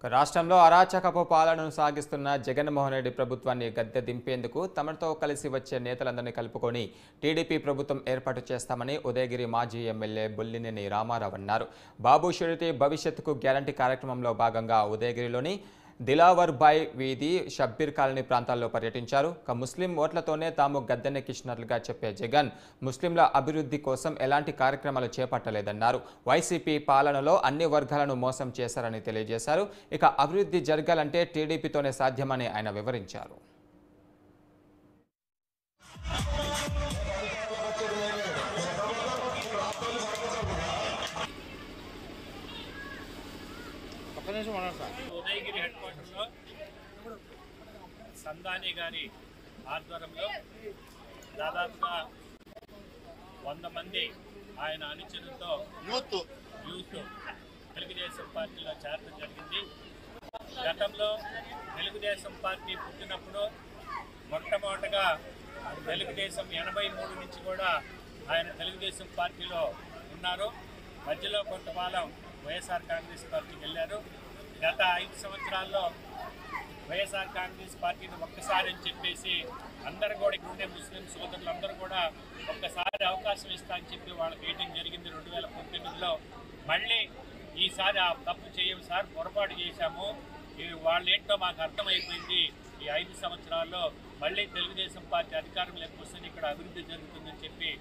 రాష్ట్రంలో అరాచకపు పాలనను సాగిస్తున్న జగన్మోహన్ రెడ్డి ప్రభుత్వాన్ని గద్దె దింపేందుకు తమతో కలిసి వచ్చే నేతలందరినీ కలుపుకొని టీడీపీ ప్రభుత్వం ఏర్పాటు చేస్తామని ఉదయగిరి మాజీ ఎమ్మెల్యే బొల్లినేని రామారావు అన్నారు. బాబు షూరిటీ భవిష్యత్తుకు గ్యారంటీ కార్యక్రమంలో భాగంగా ఉదయగిరిలోని దిలావర్ బాయ్ వీధి, షబ్బీర్ కాలనీ ప్రాంతాల్లో పర్యటించారు. ముస్లిం ఓట్లతోనే తాము గద్దెనెక్కించినట్లుగా చెప్పే జగన్ ముస్లింల అభివృద్ధి కోసం ఎలాంటి కార్యక్రమాలు చేపట్టలేదన్నారు. వైసీపీ పాలనలో అన్ని వర్గాలను మోసం చేశారని తెలియజేశారు. ఇక అభివృద్ధి జరగాలంటే టీడీపీతోనే సాధ్యమని ఆయన వివరించారు. ఉదయగిరి హెడ్ క్వార్టర్లో సందాని గారి ఆధ్వర్యంలో దాదాపుగా 100 మంది ఆయన అనుచరులతో యూత్ తెలుగుదేశం పార్టీలో చేరడం జరిగింది. గతంలో తెలుగుదేశం పార్టీ పుట్టినప్పుడు మొట్టమొదటగా తెలుగుదేశం 83 నుంచి కూడా ఆయన తెలుగుదేశం పార్టీలో ఉన్నారు. మధ్యలో కొంతకాలం వైఎస్ఆర్ కాంగ్రెస్ పార్టీకి వెళ్ళారు. గత 5 సంవత్సరాల్లో వైఎస్ఆర్ కాంగ్రెస్ పార్టీని ఒక్కసారి అని చెప్పేసి అందరూ కూడా ఇక్కడ ఉండే ముస్లిం సోదరులందరూ కూడా ఒక్కసారి అవకాశం ఇస్తా అని చెప్పి వాళ్ళకి వేయటం జరిగింది. 2019లో మళ్ళీ ఈసారి ఆ తప్పు చేయము సార్, పొరపాటు చేశాము, వాళ్ళేంటో మాకు అర్థమైపోయింది, ఈ 5 సంవత్సరాల్లో మళ్ళీ తెలుగుదేశం పార్టీ అధికారంలోకి వస్తే ఇక్కడ అభివృద్ధి జరుగుతుందని చెప్పి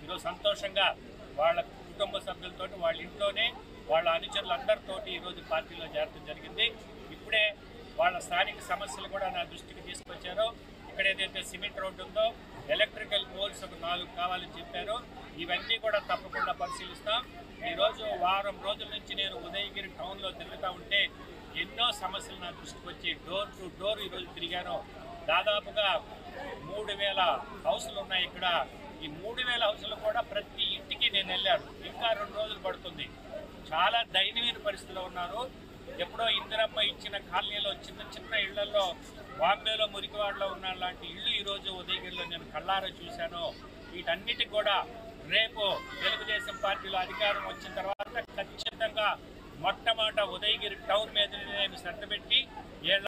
ఈరోజు సంతోషంగా వాళ్ళ కుటుంబ సభ్యులతో వాళ్ళ ఇంట్లోనే వాళ్ళ అనుచరులందరితోటి ఈరోజు పార్టీలో చేరడం జరిగింది. ఇప్పుడే వాళ్ళ స్థానిక సమస్యలు కూడా నా దృష్టికి తీసుకొచ్చారు. ఇక్కడ ఏదైతే సిమెంట్ రోడ్డు ఉందో, ఎలక్ట్రికల్ పోల్స్ ఒక 4 కావాలని చెప్పారు. ఇవన్నీ కూడా తప్పకుండా పరిశీలిస్తాం. ఈరోజు వారం రోజుల నుంచి నేను ఉదయగిరి టౌన్లో తిరుగుతూ ఉంటే ఎన్నో సమస్యలు నా దృష్టికి వచ్చి డోర్ టు డోర్ ఈరోజు తిరిగాను. దాదాపుగా 3000 హౌసులు ఉన్నాయి ఇక్కడ. ఈ 3000 హౌసులు కూడా ప్రతి ఇంటికి నేను వెళ్ళాను. ఇంకా 2 రోజులు పడుతుంది. చాలా దయనీయ పరిస్థితిలో ఉన్నారు. ఎప్పుడో ఇందిరమ్మ ఇచ్చిన కాలనీలో చిన్న చిన్న ఇళ్లలో, బాంబేలో మురికివాడలో ఉన్న లాంటి ఇళ్ళు ఈరోజు ఉదయగిరిలో నేను కళ్ళారా చూశాను. వీటన్నిటికి కూడా రేపు తెలుగుదేశం పార్టీలో అధికారం వచ్చిన తర్వాత ఖచ్చితంగా మొట్టమొదట ఉదయగిరి టౌన్ మీద నేను శ్రద్ధ పెట్టి